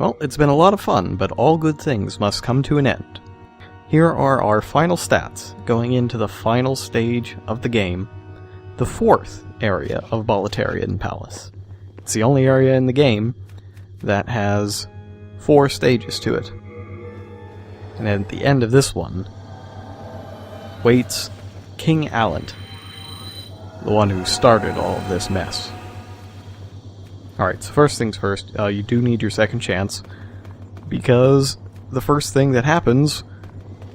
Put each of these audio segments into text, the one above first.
Well, it's been a lot of fun, but all good things must come to an end. Here are our final stats going into the final stage of the game, the 4th area of Bolitarian Palace. It's the only area in the game that has 4 stages to it. And at the end of this one waits King Allant, the one who started all of this mess. Alright, so first things first, you do need your second chance, because the first thing that happens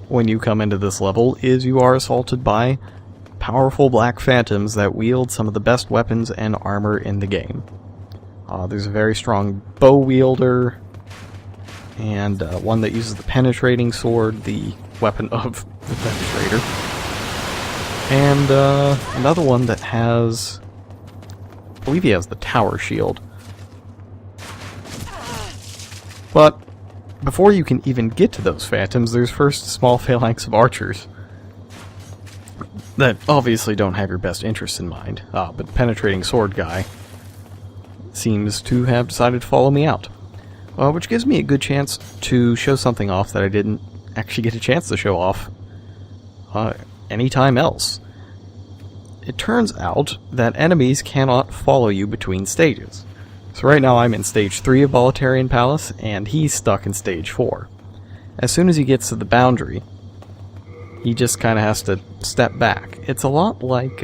when you come into this level is you are assaulted by powerful black phantoms that wield some of the best weapons and armor in the game. There's a very strong bow wielder, and one that uses the penetrating sword, the weapon of the penetrator, and another one that has, I believe he has the tower shield. But before you can even get to those phantoms, there's first a small phalanx of archers that obviously don't have your best interests in mind. But the penetrating sword guy seems to have decided to follow me out. Which gives me a good chance to show something off that I didn't actually get a chance to show off anytime else. It turns out that enemies cannot follow you between stages. So right now I'm in stage 3 of Bolitarian Palace, and he's stuck in stage 4. As soon as he gets to the boundary, he just kind of has to step back. It's a lot like,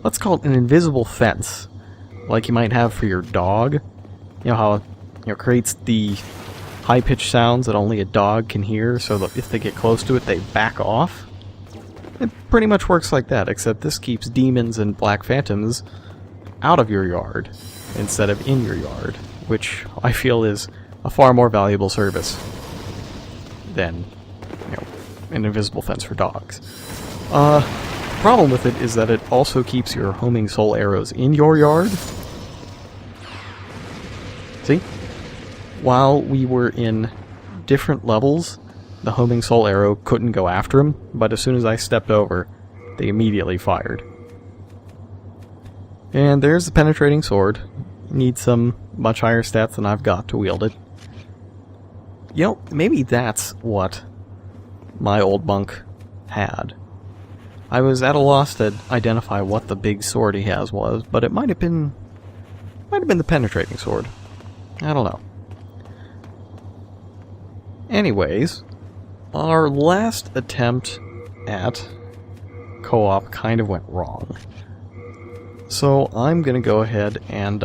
let's call it an invisible fence, like you might have for your dog. You know how it creates the high-pitched sounds that only a dog can hear, so that if they get close to it, they back off? It pretty much works like that, except this keeps demons and black phantoms out of your yard instead of in your yard, which I feel is a far more valuable service than, an invisible fence for dogs. The problem with it is that it also keeps your homing soul arrows in your yard. See? While we were in different levels, the homing soul arrow couldn't go after him, but as soon as I stepped over, they immediately fired. And there's the penetrating sword. Needs some much higher stats than I've got to wield it. Maybe that's what my old monk had. I was at a loss to identify what the big sword he has was, but it might have been the penetrating sword. I don't know. Anyways, our last attempt at co-op kind of went wrong. So I'm gonna go ahead and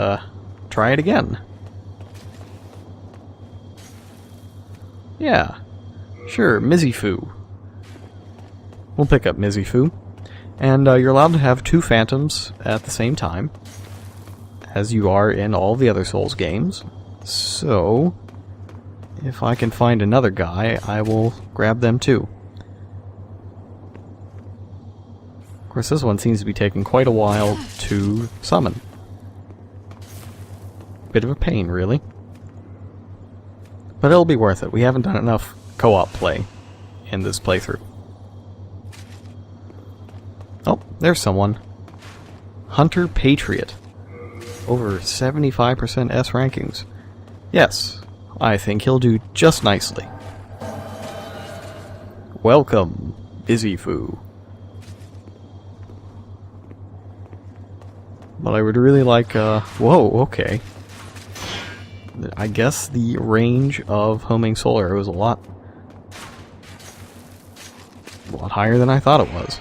try it again. Yeah, sure, Mizifu. We'll pick up Mizifu. And you're allowed to have 2 phantoms at the same time, as you are in all the other Souls games. So, if I can find another guy, I will grab them too. Of course, this one seems to be taking quite a while to summon. Bit of a pain, really. But it'll be worth it. We haven't done enough co-op play in this playthrough. Oh, there's someone. Hunter Patriot. Over 75% S rankings. Yes, I think he'll do just nicely. Welcome, Mizifu. But I would really like, whoa, okay. I guess the range of homing soul arrow is a lot higher than I thought it was.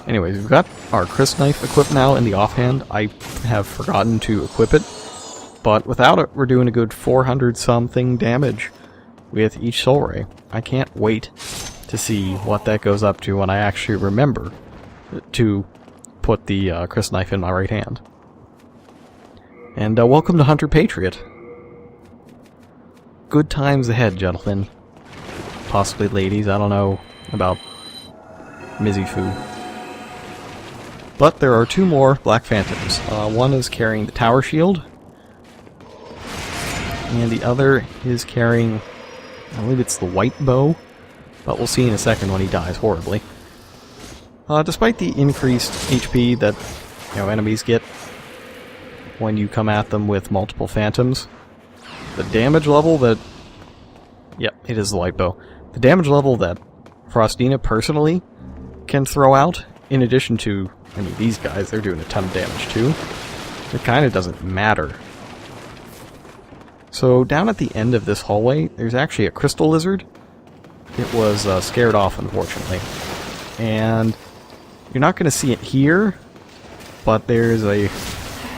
Anyways, we've got our Chris knife equipped now in the offhand. I have forgotten to equip it, but without it, we're doing a good 400-something damage with each soul ray. I can't wait to see what that goes up to when I actually remember to put the Chris knife in my right hand. And welcome to Hunter Patriot. Good times ahead, gentlemen. Possibly ladies, I don't know about Mizifu. But there are 2 more Black Phantoms. One is carrying the tower shield, and the other is carrying, I believe it's the white bow, but we'll see in a second when he dies horribly. Despite the increased HP that enemies get, when you come at them with multiple phantoms. The damage level that... Yep, it is the light bow. The damage level that Frostina personally can throw out, in addition to... I mean, these guys, they're doing a ton of damage too. It kind of doesn't matter. So, down at the end of this hallway, there's actually a crystal lizard. It was scared off, unfortunately. And you're not going to see it here, but there's a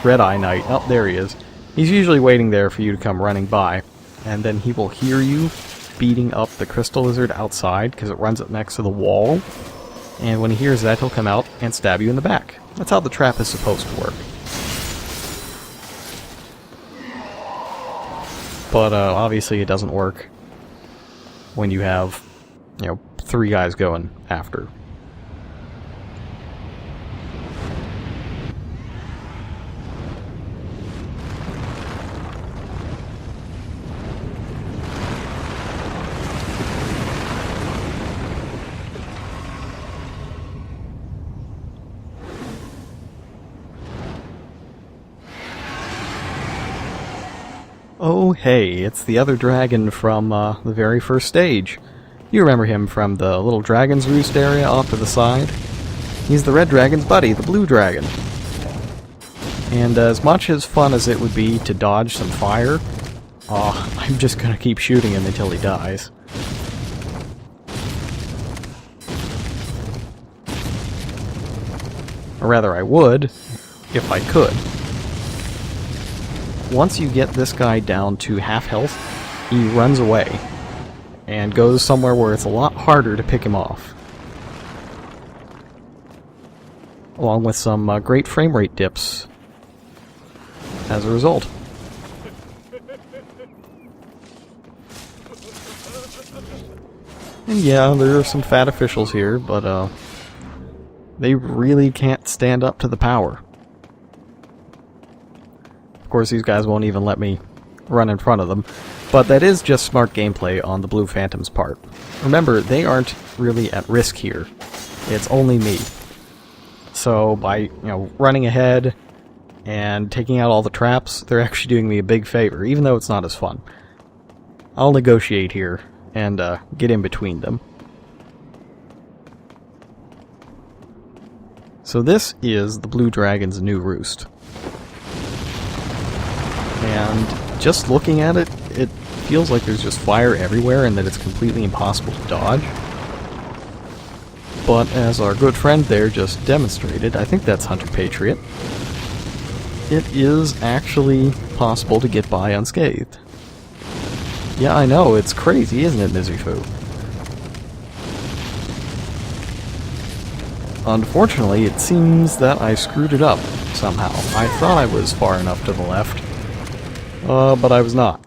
red-eye knight. Oh, there he is. He's usually waiting there for you to come running by, and then he will hear you beating up the crystal lizard outside, because it runs up next to the wall. And when he hears that, he'll come out and stab you in the back. That's how the trap is supposed to work. But obviously it doesn't work when you have, 3 guys going after. Oh hey, it's the other dragon from the very first stage. You remember him from the little dragon's roost area off to the side? He's the red dragon's buddy, the blue dragon. And as much as fun as it would be to dodge some fire, I'm just gonna keep shooting him until he dies. Or rather, I would, if I could. Once you get this guy down to half health, he runs away and goes somewhere where it's a lot harder to pick him off. Along with some great frame rate dips as a result. And yeah, there are some fat officials here, but they really can't stand up to the power. Of course, these guys won't even let me run in front of them, but that is just smart gameplay on the Blue Phantom's part. Remember, they aren't really at risk here. It's only me. So by, running ahead and taking out all the traps, they're actually doing me a big favor, even though it's not as fun. I'll negotiate here and get in between them. So this is the Blue Dragon's new roost. And just looking at it, it feels like there's just fire everywhere and that it's completely impossible to dodge. But as our good friend there just demonstrated, I think that's Hunter Patriot, it is actually possible to get by unscathed. Yeah, I know, it's crazy, isn't it, Mizufu? Unfortunately, it seems that I screwed it up somehow. I thought I was far enough to the left. But I was not.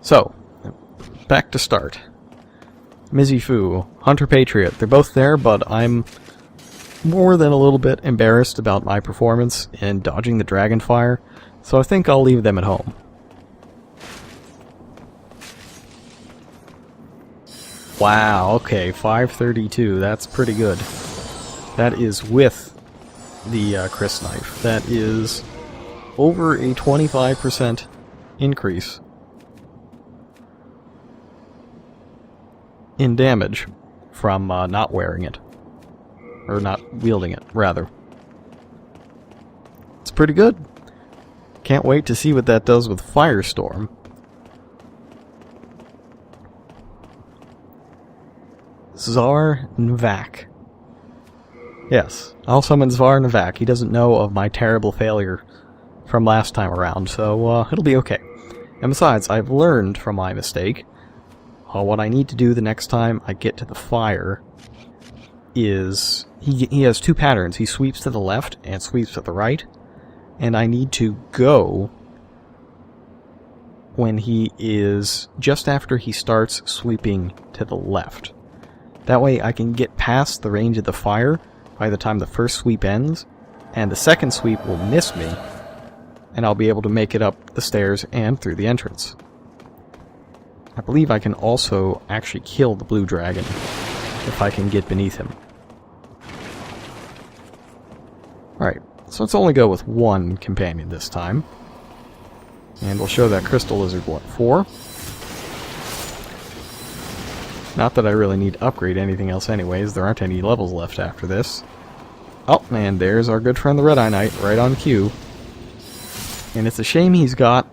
So, back to start. Mizufu, Hunter Patriot, they're both there, but I'm more than a little bit embarrassed about my performance in dodging the Dragonfire, so I think I'll leave them at home. Wow, okay, 532, that's pretty good. That is with the Chris knife. That is over a 25% increase in damage from not wearing it. Or not wielding it, rather. It's pretty good. Can't wait to see what that does with Firestorm. Tsar Nvak. Yes, I'll summon Tsar Nvak. He doesn't know of my terrible failure from last time around, so it'll be okay. And besides, I've learned from my mistake. What I need to do the next time I get to the fire is... He has 2 patterns. He sweeps to the left and sweeps to the right. And I need to go when he is just after he starts sweeping to the left. That way I can get past the range of the fire by the time the first sweep ends, and the second sweep will miss me, and I'll be able to make it up the stairs and through the entrance. I believe I can also actually kill the blue dragon if I can get beneath him. Alright, So let's only go with one companion this time. And we'll show that crystal lizard what for. Not that I really need to upgrade anything else anyways, there aren't any levels left after this. Oh, and there's our good friend the Red-Eye Knight, right on cue. And it's a shame he's got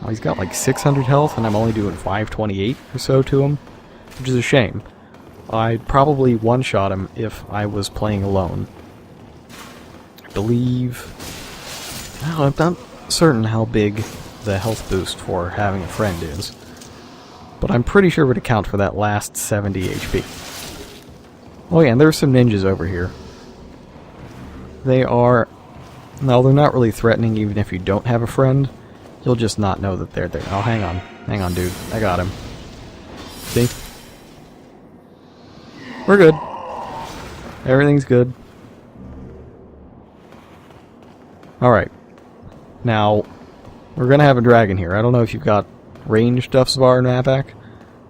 like 600 health, and I'm only doing 528 or so to him, which is a shame. I'd probably one-shot him if I was playing alone. I believe... Oh, I'm not certain how big the health boost for having a friend is, but I'm pretty sure it would account for that last 70 HP. Oh yeah, and there's some ninjas over here. They are... No, they're not really threatening even if you don't have a friend. You'll just not know that they're there. Oh, hang on. Hang on, dude. I got him. See? We're good. Everything's good. Alright. Now, we're gonna have a dragon here. I don't know if you've got ranged stuff, Svar and Navak,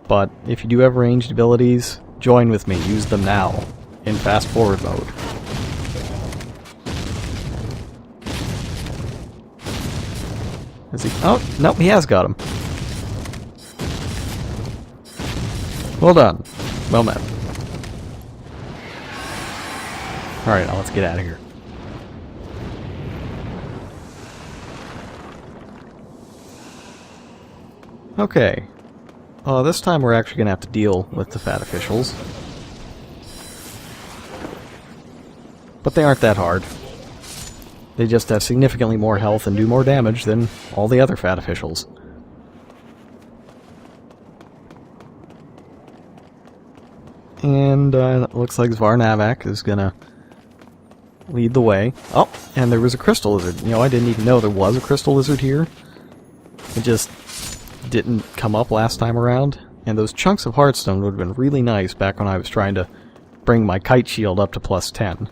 but if you do have ranged abilities, join with me. Use them now, in fast-forward mode. Is he? Oh, nope, he has got him. Well done. Well met. Alright, now let's get out of here. Okay. This time we're actually going to have to deal with the fat officials. But they aren't that hard. They just have significantly more health and do more damage than all the other fat officials. And it looks like Zvarnavak is gonna lead the way. Oh, and there was a crystal lizard. You know, I didn't even know there was a crystal lizard here. It just didn't come up last time around. And those chunks of heartstone would have been really nice back when I was trying to bring my kite shield up to plus 10.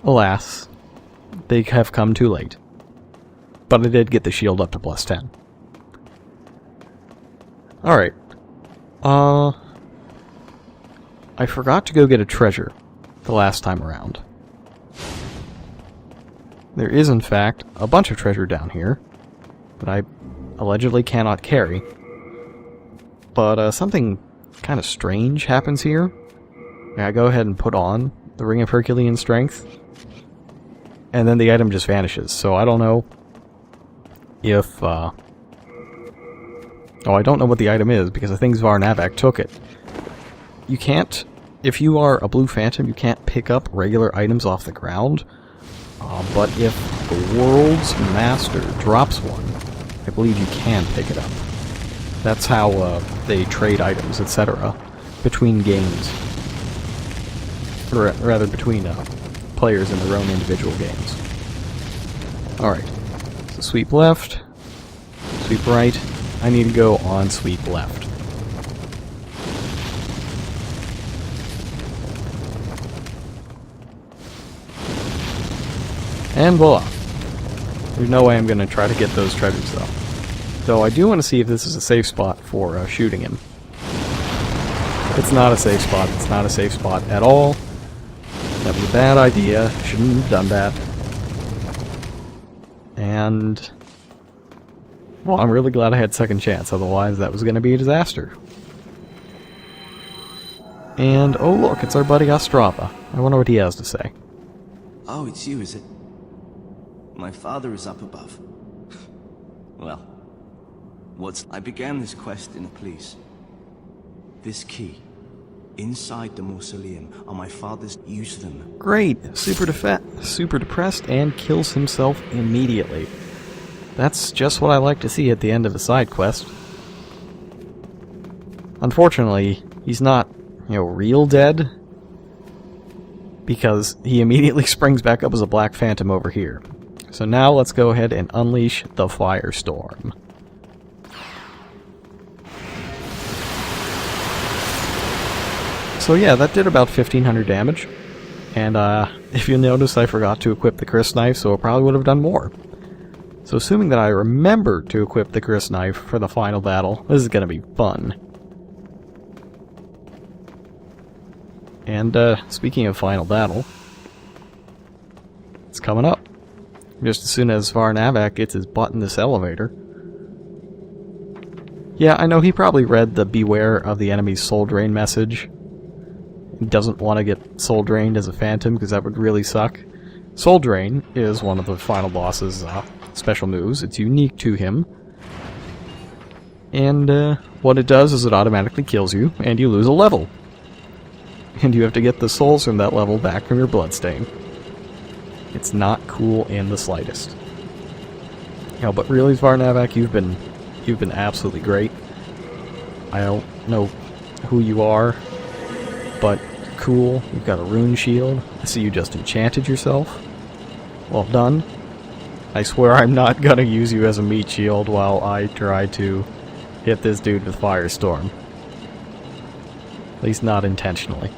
Alas, they have come too late. But I did get the shield up to plus 10. Alright. I forgot to go get a treasure the last time around. There is, in fact, a bunch of treasure down here that I allegedly cannot carry. But something kind of strange happens here. I go ahead and put on the Ring of Herculean Strength, and then the item just vanishes. So I don't know if... Oh, I don't know what the item is, because I think Zvarnavak took it. You can't... If you are a Blue Phantom, you can't pick up regular items off the ground. But if the world's master drops one, I believe you can pick it up. That's how they trade items, etc. between games. Or rather, between players in their own individual games. Alright. So sweep left. Sweep right. I need to go on sweep left. And voila. There's no way I'm going to try to get those treasures, though. Though I do want to see if this is a safe spot for shooting him. It's not a safe spot. It's not a safe spot at all. That was a bad idea. Shouldn't have done that. And... well, I'm really glad I had second chance. Otherwise, that was going to be a disaster. And, oh look, it's our buddy Ostrava. I wonder what he has to say. Oh, it's you, is it? My father is up above. Well, I began this quest in a police. This key, inside the mausoleum, are my father's. Use them. Great! Super depressed and kills himself immediately. That's just what I like to see at the end of a side quest. Unfortunately, he's not, real dead, because he immediately springs back up as a Black Phantom over here. So now let's go ahead and unleash the Firestorm. So yeah, that did about 1500 damage. And if you notice, I forgot to equip the Chris Knife, so it probably would have done more. So assuming that I remember to equip the Chris Knife for the final battle, this is going to be fun. And speaking of final battle, coming up. Just as soon as Varnavak gets his butt in this elevator. Yeah, I know he probably read the beware of the enemy's soul drain message. He doesn't want to get soul drained as a phantom because that would really suck. Soul drain is one of the final boss's special moves. It's unique to him. And what it does is it automatically kills you and you lose a level. And you have to get the souls from that level back from your bloodstain. It's not cool in the slightest. No, but really, Varnavak, you've been absolutely great. I don't know who you are, but cool. You've got a rune shield. I see you just enchanted yourself. Well done. I swear I'm not gonna use you as a meat shield while I try to hit this dude with Firestorm. At least not intentionally.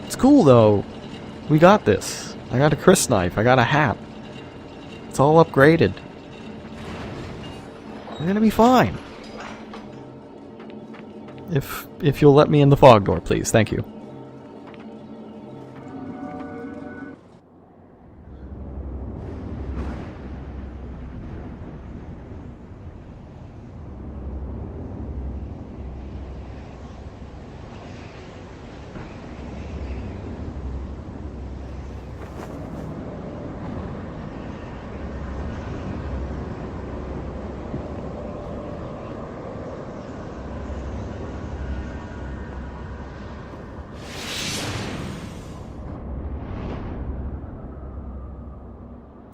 It's cool though. We got this. I got a Chris knife. I got a hat. It's all upgraded. We're gonna be fine. If you'll let me in the fog door, please. Thank you.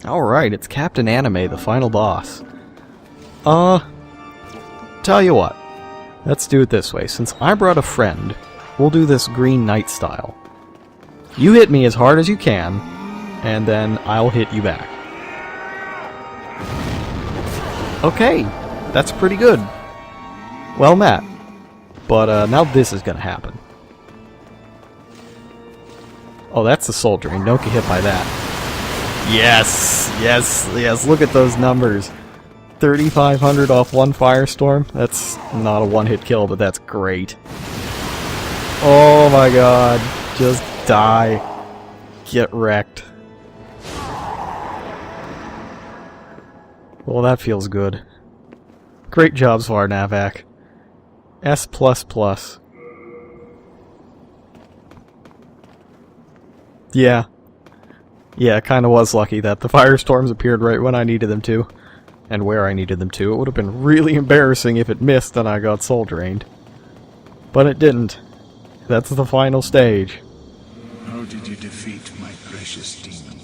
Alright, it's Captain Anime, the final boss. Tell you what. Let's do it this way. Since I brought a friend, we'll do this Green Knight style. You hit me as hard as you can, and then I'll hit you back. Okay, that's pretty good. Well met. But now this is gonna happen. Oh, that's the soul drain. Don't get hit by that. Yes! Yes! Yes! Look at those numbers. 3,500 off one Firestorm. That's not a one-hit kill, but that's great. Oh my god. Just die. Get wrecked. Well, that feels good. Great job, Varnavak. S++. Yeah. Yeah, it kinda was lucky that the Firestorms appeared right when I needed them to. And where I needed them to. It would have been really embarrassing if it missed and I got soul drained. But it didn't. That's the final stage. How did you defeat my precious demon?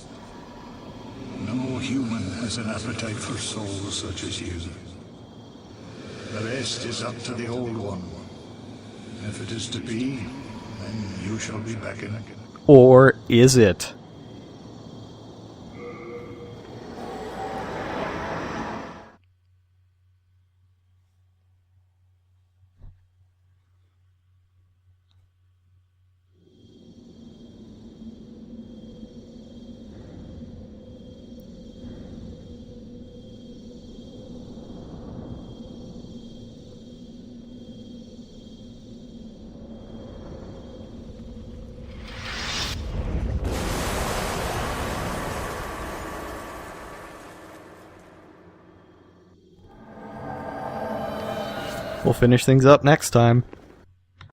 No human has an appetite for souls such as you. The rest is up to the Old One. If it is to be, then you shall be beckoned. Or is it? We'll finish things up next time.